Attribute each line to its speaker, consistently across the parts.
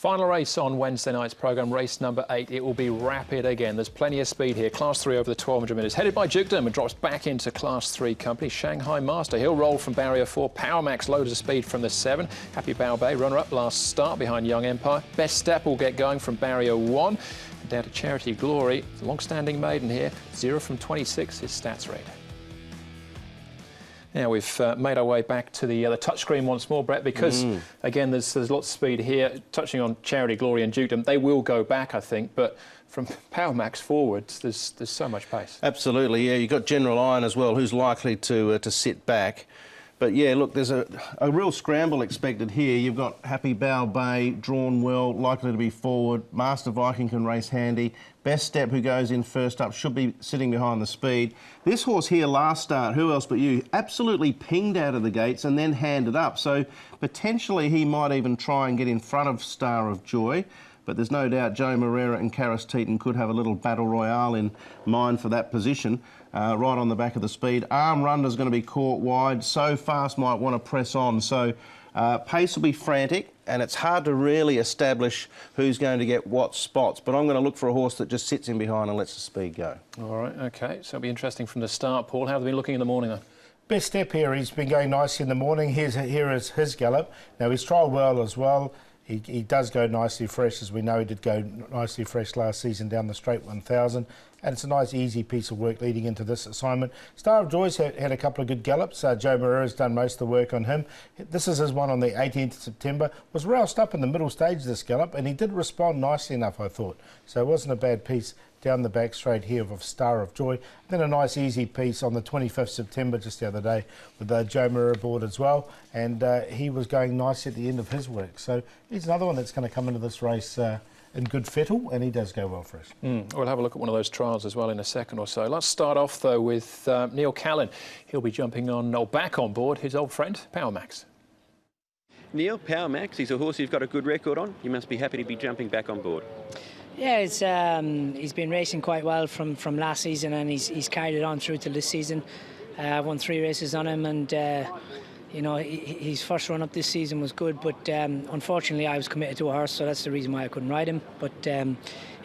Speaker 1: Final race on Wednesday night's programme, race number 8. It will be rapid again. There's plenty of speed here. Class 3 over the 1200 metres. Headed by Dukedom and drops back into Class 3 company. Shanghai Master. He'll roll from barrier 4. Power Max loads of speed from the 7. Happy Bao Bay, runner-up last start behind Young Empire. Best Step will get going from barrier 1. Down to Charity Glory. Long-standing maiden here. 0 from 26, his stats rate. Now we've made our way back to the touchscreen once more, Brett, because again there's lots of speed here. Touching on Charity Glory and Dukedom, they will go back, I think, but from Power Max forwards, there's so much pace.
Speaker 2: Absolutely, yeah. You've got General Iron as well, who's likely to sit back. But yeah, look, there's a real scramble expected here. You've got Happy Bao Bay, drawn well, likely to be forward. Master Viking can race handy. Best Step, who goes in first up, should be sitting behind the speed. This horse here last start, who else but you, absolutely pinged out of the gates and then handed up. So potentially he might even try and get in front of Star of Joy. But there's no doubt Joe Moreira and Karis Teeton could have a little battle royale in mind for that position, right on the back of the speed. Arm Runner's going to be caught wide. So Fast might want to press on. So pace will be frantic, and it's hard to really establish who's going to get what spots. But I'm going to look for a horse that just sits in behind and lets the speed go. All
Speaker 1: right, OK. So it'll be interesting from the start. Paul, how have they been looking in the morning, though?
Speaker 3: Best Step here, he's been going nicely in the morning. Here is his gallop. Now, he's trialled well as well. He does go nicely fresh, as we know he did go nicely fresh last season down the straight 1000. And it's a nice, easy piece of work leading into this assignment. Star of Joy's had a couple of good gallops. Joe Moreira's done most of the work on him. This is his one on the 18th of September. Was roused up in the middle stage of this gallop, and he did respond nicely enough, I thought. So it wasn't a bad piece down the back straight here of Star of Joy. Then a nice easy piece on the 25th September, just the other day, with Joe Moreira aboard as well. And he was going nice at the end of his work. So he's another one that's going to come into this race in good fettle, and he does go well for us.
Speaker 1: We'll have a look at one of those trials as well in a second or so. Let's start off, though, with Neil Callan. He'll be jumping on, or back on board, his old friend, Power Max.
Speaker 4: Neil, Power Max, he's a horse you've got a good record on. You must be happy to be jumping back on board.
Speaker 5: Yeah, he's been racing quite well from last season, and he's carried it on through to this season. Won 3 races on him, and you know, his first run up this season was good, but unfortunately I was committed to a horse, so that's the reason why I couldn't ride him. But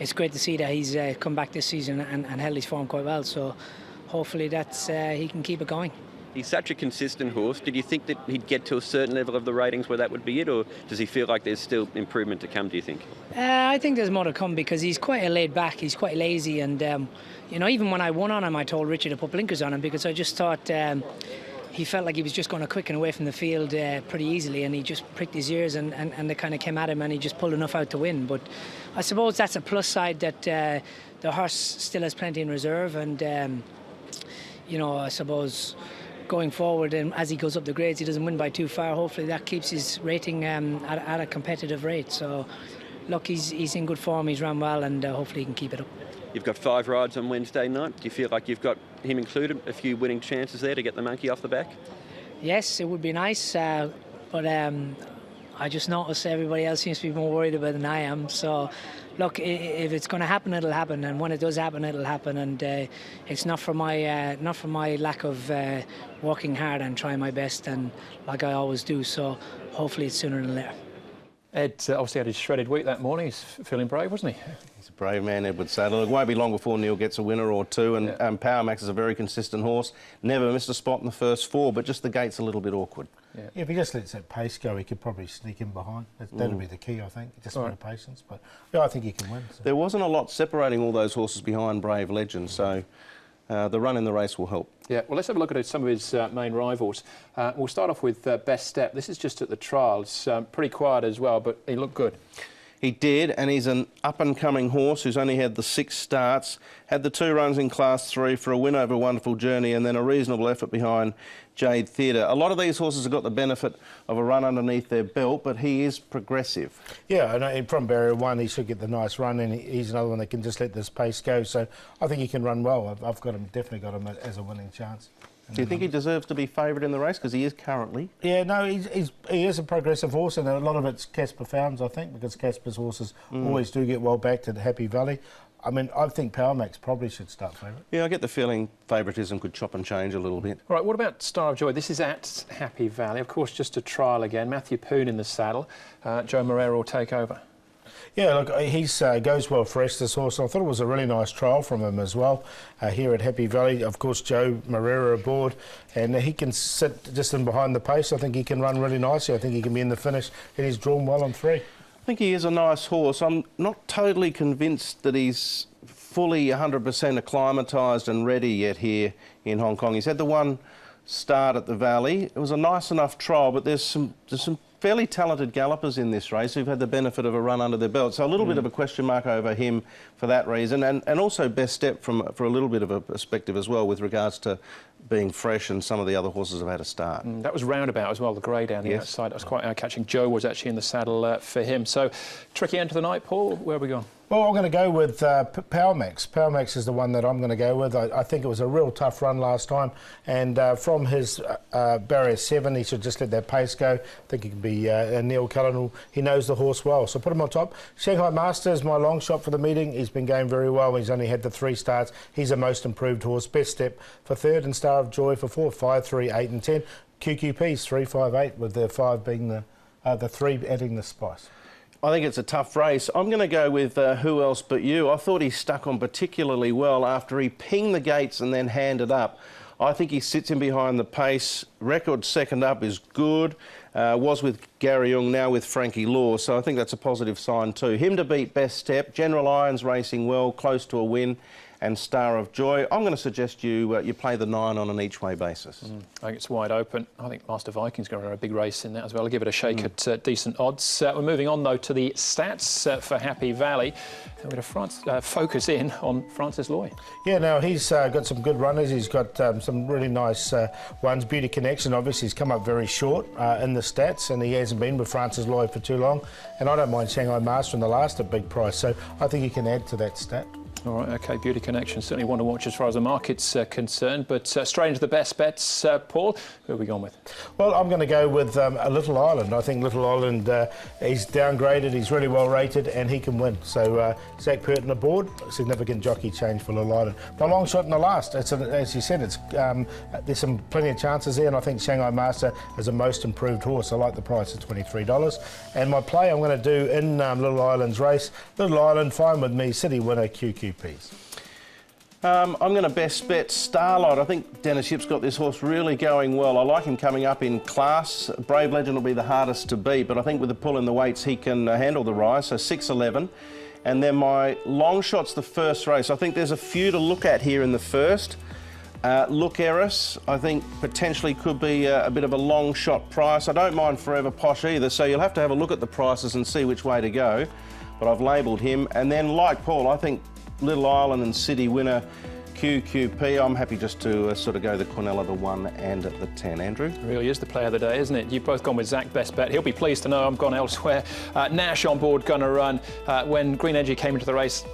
Speaker 5: it's great to see that he's come back this season and held his form quite well, so hopefully that's he can keep it going.
Speaker 4: He's such a consistent horse. Did you think that he'd get to a certain level of the ratings where that would be it, or does he feel like there's still improvement to come, do you think?
Speaker 5: I think there's more to come, because he's quite a laid back, he's quite lazy, and you know, even when I won on him I told Richard to put blinkers on him, because I just thought he felt like he was just going to quicken away from the field pretty easily, and he just pricked his ears and they kind of came at him, and he just pulled enough out to win. But I suppose that's a plus side, that the horse still has plenty in reserve, and you know, I suppose going forward, and as he goes up the grades, he doesn't win by too far. Hopefully that keeps his rating at a competitive rate. So look, he's in good form, he's run well, and hopefully he can keep it up.
Speaker 4: You've got 5 rides on Wednesday night. Do you feel like you've got him included, a few winning chances there to get the monkey off the back?
Speaker 5: Yes, it would be nice, but I just noticed everybody else seems to be more worried about it than I am. So look, if it's going to happen, it'll happen, and when it does happen, it'll happen. And it's not for my lack of working hard and trying my best, and like I always do. So hopefully it's sooner than later.
Speaker 1: Ed obviously had his shredded week that morning. He's feeling brave, wasn't he?
Speaker 2: He's a brave man, Edward Sadler. It won't be long before Neil gets a winner or two, and Power Max is a very consistent horse. Never missed a spot in the first 4, but just the gate's a little bit awkward.
Speaker 3: Yeah, if he just lets that pace go, he could probably sneak in behind. That'll be the key, I think. Just a bit of patience, but yeah, I think he can win. So.
Speaker 2: There wasn't a lot separating all those horses behind Brave Legend, so the run in the race will help.
Speaker 1: Yeah, well, let's have a look at some of his main rivals. We'll start off with Best Step. This is just at the trials. Pretty quiet as well, but he looked good.
Speaker 2: He did, and he's an up-and-coming horse who's only had the 6 starts, had the 2 runs in Class 3 for a win over Wonderful Journey, and then a reasonable effort behind Jade Theatre. A lot of these horses have got the benefit of a run underneath their belt, but he is progressive.
Speaker 3: Yeah, and from barrier 1 he should get the nice run, and he's another one that can just let this pace go. So I think he can run well. I've got him, definitely got him as a winning chance.
Speaker 2: Do you think he deserves to be favoured in the race? Because he is currently.
Speaker 3: Yeah, no, he is a progressive horse, and a lot of it's Casper Founds, I think, because Casper's horses always do get well backed at Happy Valley. I mean, I think Power Max probably should start favourite.
Speaker 2: Yeah, I get the feeling favouritism could chop and change a little bit.
Speaker 1: All right, what about Star of Joy? This is at Happy Valley. Of course, just a trial again. Matthew Poon in the saddle. Joe Moreira will take over.
Speaker 3: Yeah, look, he goes well fresh, this horse. I thought it was a really nice trial from him as well here at Happy Valley. Of course, Joe Moreira aboard, and he can sit just in behind the pace. I think he can run really nicely. I think he can be in the finish, and he's drawn well on 3.
Speaker 2: I think he is a nice horse. I'm not totally convinced that he's fully 100% acclimatised and ready yet here in Hong Kong. He's had the one start at the Valley. It was a nice enough trial, but there's some fairly talented gallopers in this race who've had the benefit of a run under their belt. So a little bit of a question mark over him for that reason, and also best step for a little bit of a perspective as well with regards to being fresh, and some of the other horses have had a start.
Speaker 1: That was roundabout as well, the grey down the outside. That was quite eye-catching. Joe was actually in the saddle for him. So tricky end to the night, Paul. Where are we going?
Speaker 3: Well, I'm going to go with Power Max. Power Max is the one that I'm going to go with. I think it was a real tough run last time, and from his barrier 7, he should just let that pace go. I think he can be Neil Cullen. He knows the horse well, so put him on top. Shanghai Master is my long shot for the meeting. He's been going very well. He's only had the 3 starts. He's a most improved horse. Best step for 3rd, and Star of Joy for 4, 5, 3, 8 and 10. QQP's 3, 5, 8, with the 5 being the 3 adding the spice.
Speaker 2: I think it's a tough race. I'm going to go with Who Else But You. I thought he stuck on particularly well after he pinged the gates and then handed up. I think he sits in behind the pace. Record second up is good. Was with Gary Young, now with Frankie Law, so I think that's a positive sign too. Him to beat Best Step. General Irons racing well, close to a win. And Star of Joy. I'm going to suggest you you play the 9 on an each-way basis.
Speaker 1: I think it's wide open. I think Master Viking's going to run a big race in that as well. I'll give it a shake at decent odds. We're moving on, though, to the stats for Happy Valley. And we're going to focus in on Francis Loy.
Speaker 3: Yeah, now he's got some good runners. He's got some really nice ones. Beauty Connection, obviously, he's come up very short in the stats, and he hasn't been with Francis Loy for too long. And I don't mind Shanghai Master in the last at big price, so I think he can add to that stat.
Speaker 1: All right, OK, Beauty Connection, certainly one to watch as far as the market's concerned. But straight into the best bets, Paul, who are we going with?
Speaker 3: Well, I'm going to go with a Little Island. I think Little Island, he's downgraded, he's really well rated, and he can win. So Zach Purton aboard, significant jockey change for Little Island. My long shot in the last, as you said, there's plenty of chances there, and I think Shanghai Master is a most improved horse. I like the price at $23. And my play I'm going to do in Little Island's race, Little Island, fine with me, City winner, QQPs.
Speaker 2: I'm going to best bet Starlight. I think Dennis Ship's got this horse really going well. I like him coming up in class. Brave Legend will be the hardest to beat, but I think with the pull in the weights, he can handle the rise, so 6-11. And then my long shot's the first race. I think there's a few to look at here in the first. Look Eris, I think potentially could be a bit of a long shot price. I don't mind Forever Posh either, so you'll have to have a look at the prices and see which way to go. But I've labelled him. And then, like Paul, I think Little Island and City winner QQP. I'm happy just to sort of go the Quinella, the 1 and the 10. Andrew?
Speaker 1: It really is the player of the day, isn't it? You've both gone with Zach best bet. He'll be pleased to know I'm gone elsewhere. Nash on board, going to run. When Green Energy came into the race,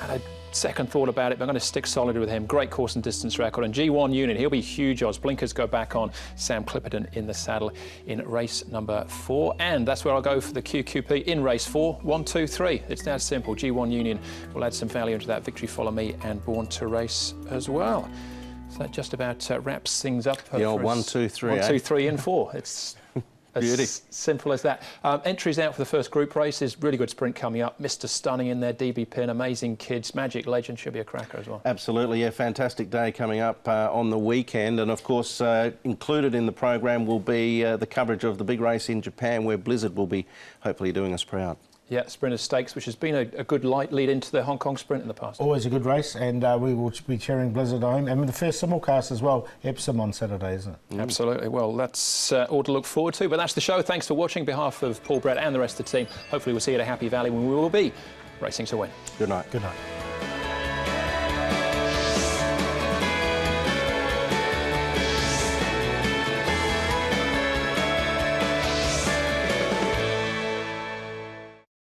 Speaker 1: I had a second thought about it, but I'm going to stick solid with him. Great course and distance record. And G1 Union, he'll be huge odds. Blinkers go back on. Sam Clipperton in the saddle in race number 4. And that's where I'll go for the QQP in race 4. 1, 2, 3. It's that simple. G1 Union will add some value into that. Victory Follow Me and Born to Race as well. So that just about wraps things up.
Speaker 2: The old 1, 2, 3.
Speaker 1: 1, 2, 3 and 4. It's as simple as that. Entries out for the first group races. Really good sprint coming up. Mr. Stunning in there. DB Pin. Amazing Kids. Magic Legend should be a cracker as well.
Speaker 2: Absolutely, yeah. Fantastic day coming up on the weekend. And, of course, included in the program will be the coverage of the big race in Japan, where Blizzard will be hopefully doing us proud.
Speaker 1: Yeah, Sprinters Stakes, which has been a good light lead into the Hong Kong Sprint in the past.
Speaker 3: Always a good race, and we will be cheering Blizzard home. And the first simulcast as well, Epsom on Saturday, isn't it?
Speaker 1: Absolutely. Well, that's all to look forward to. But that's the show. Thanks for watching. On behalf of Paul Brett and the rest of the team, hopefully we'll see you at a Happy Valley when we will be racing to win.
Speaker 2: Good night.
Speaker 3: Good night.